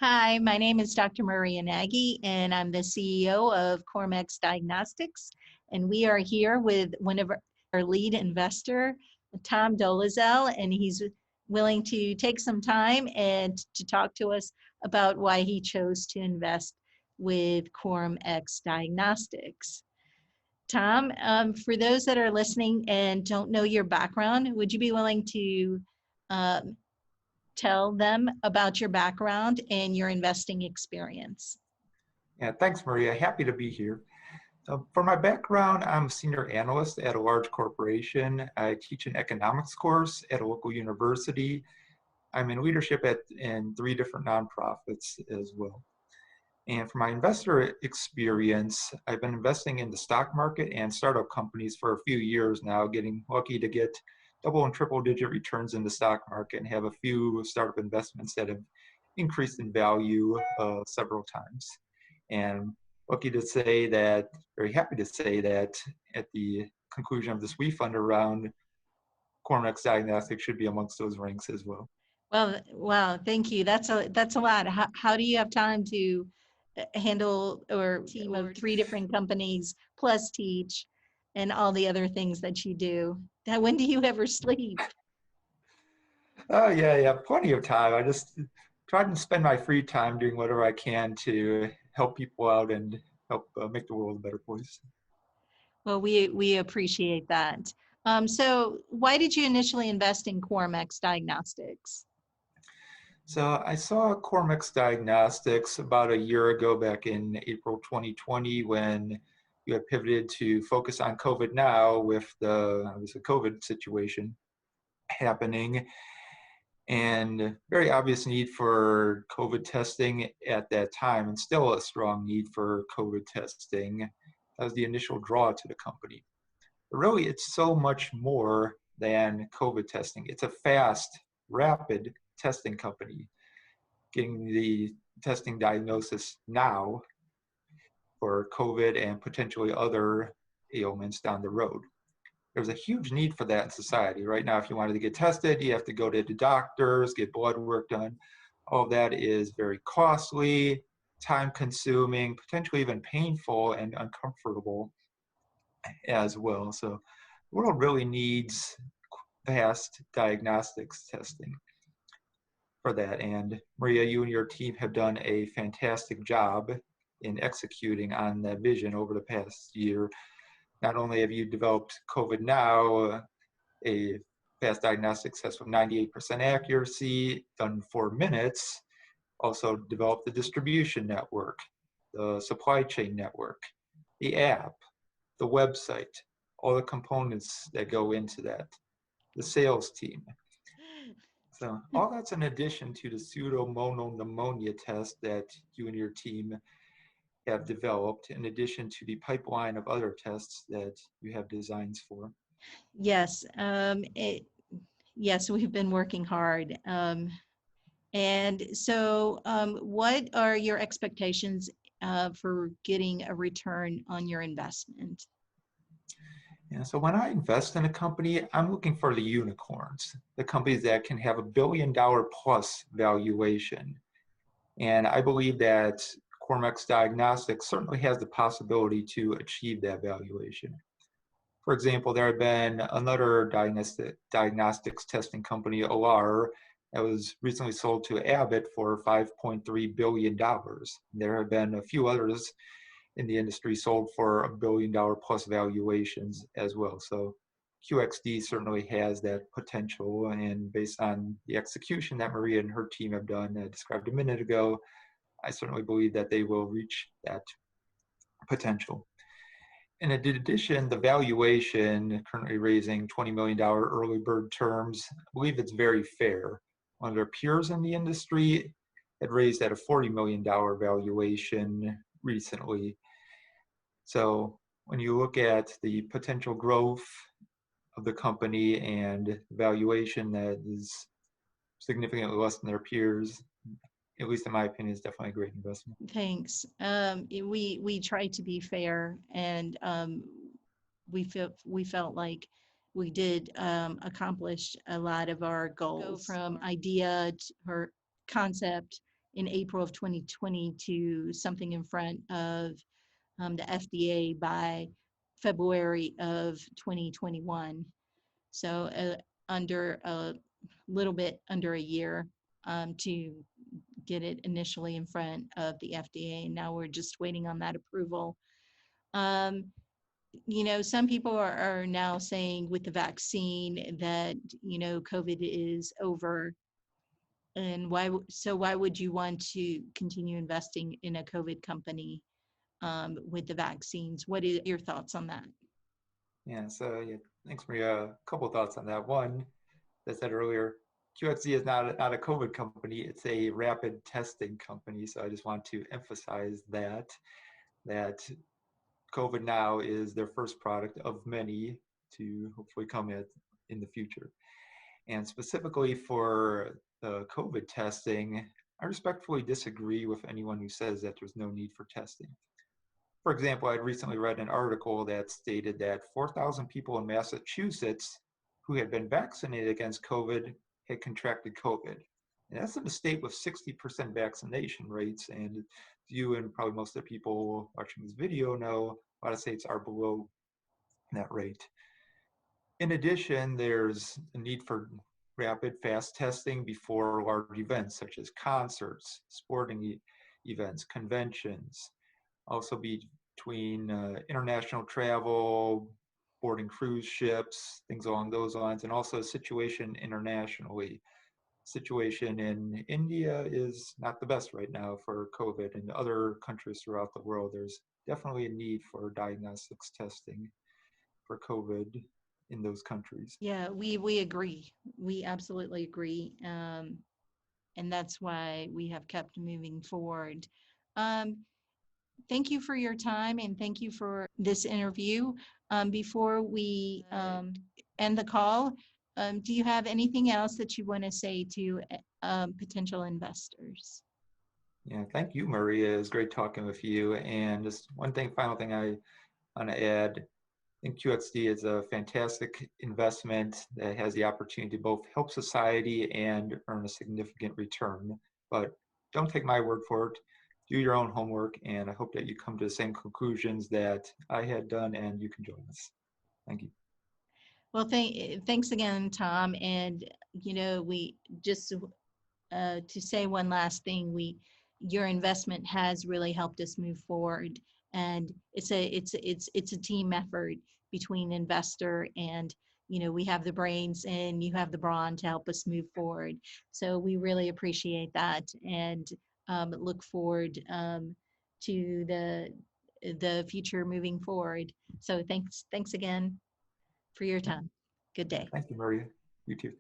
Hi, my name is Dr. Maria Nagy, and I'm the CEO of Cormex Diagnostics. And we are here with one of our lead investor, Tom Dolezal, and he's willing to take some time and to talk to us about why he chose to invest with Cormex Diagnostics. Tom, for those that are listening and don't know your background, would you be willing to um, tell them about your background and your investing experience? Yeah, thanks, Maria. Happy to be here. For my background, I'm a senior analyst at a large corporation. I teach an economics course at a local university. I'm in leadership in three different nonprofits as well. And for my investor experience, I've been investing in the stock market and startup companies for a few years now, getting lucky to get double and triple digit returns in the stock market and have a few startup investments that have increased in value several times. And lucky to say that, very happy to say that at the conclusion of this refund around, Cormex Diagnostics should be amongst those ranks as well. Well, wow, thank you. That's a lot. How do you have time to handle or team of three different companies plus teach and all the other things that you do? When do you ever sleep? Oh, yeah, plenty of time. I just try to spend my free time doing whatever I can to help people out and help make the world a better place. Well, we appreciate that. So why did you initially invest in Cormex Diagnostics? So I saw Cormex Diagnostics about a year ago, back in April 2020, when you had pivoted to focus on COVID now with the obviously COVID situation happening, and very obvious need for COVID testing at that time, and still a strong need for COVID testing. That was the initial draw to the company. But really, it's so much more than COVID testing. It's a fast, rapid testing company, getting the testing diagnosis now for COVID and potentially other ailments down the road. There's a huge need for that in society. Right now, if you wanted to get tested, you have to go to the doctors, get blood work done. All of that is very costly, time consuming, potentially even painful and uncomfortable as well. So the world really needs fast diagnostics testing for that. And Maria, you and your team have done a fantastic job in executing on that vision over the past year. Not only have you developed COVID Now, a fast diagnostics test with 98% accuracy, done in 4 minutes, also developed the distribution network, the supply chain network, the app, the website, all the components that go into that, the sales team. So all that's in addition to the pseudomonopneumonia test that you and your team have developed, in addition to the pipeline of other tests that you have designs for. Yes, yes, we've been working hard. And so, what are your expectations for getting a return on your investment? Yeah, so when I invest in a company, I'm looking for the unicorns, the companies that can have $1 billion plus valuation. And I believe that Cormex Diagnostics certainly has the possibility to achieve that valuation. For example, there had been another diagnostics testing company, OR, that was recently sold to Abbott for $5.3 billion. There have been a few others in the industry sold for $1 billion plus valuations as well. So QXD certainly has that potential, and based on the execution that Maria and her team have done, described a minute ago, I certainly believe that they will reach that potential. In addition, the valuation, currently raising $20 million early bird terms, I believe it's very fair. One of their peers in the industry had raised at a $40 million valuation recently. So when you look at the potential growth of the company and valuation that is significantly less than their peers, at least in my opinion, is definitely a great investment. Thanks. We try to be fair, and we felt like we did accomplish a lot of our goals. Go from idea to her concept in April of 2020 to something in front of the FDA by February of 2021. So under a little bit under a year to get it initially in front of the FDA. And now we're just waiting on that approval. Um, some people are now saying with the vaccine that, COVID is over. And why would you want to continue investing in a COVID company with the vaccines? What are your thoughts on that? Yeah, so yeah, thanks, Maria. A couple of thoughts on that. One, as I said earlier, QXD is not a COVID company, it's a rapid testing company. So I just want to emphasize that COVID now is their first product of many to hopefully come in the future. And specifically for the COVID testing, I respectfully disagree with anyone who says that there's no need for testing. For example, I'd recently read an article that stated that 4,000 people in Massachusetts who had been vaccinated against COVID had contracted COVID. And that's in a state with 60% vaccination rates. And you and probably most of the people watching this video know a lot of states are below that rate. In addition, there's a need for rapid, fast testing before large events such as concerts, sporting events, conventions. Also between international travel, boarding cruise ships, things along those lines, and also situation internationally. Situation in India is not the best right now for COVID, and other countries throughout the world. There's definitely a need for diagnostics testing for COVID in those countries. Yeah, we agree. We absolutely agree. And that's why we have kept moving forward. Um, Thank you for your time and thank you for this interview. Before we end the call, do you have anything else that you want to say to potential investors? Yeah, thank you, Maria. It's great talking with you. And just final thing I want to add, I think QXD is a fantastic investment that has the opportunity to both help society and earn a significant return. But don't take my word for it. Do your own homework, and I hope that you come to the same conclusions that I had done and you can join us. Thank you. Well, thanks again, Tom. And, we just to say one last thing, your investment has really helped us move forward, and it's a team effort between investor and we have the brains and you have the brawn to help us move forward. So we really appreciate that and look forward to the future moving forward. So thanks again for your time. Good day. Thank you, Maria. You too.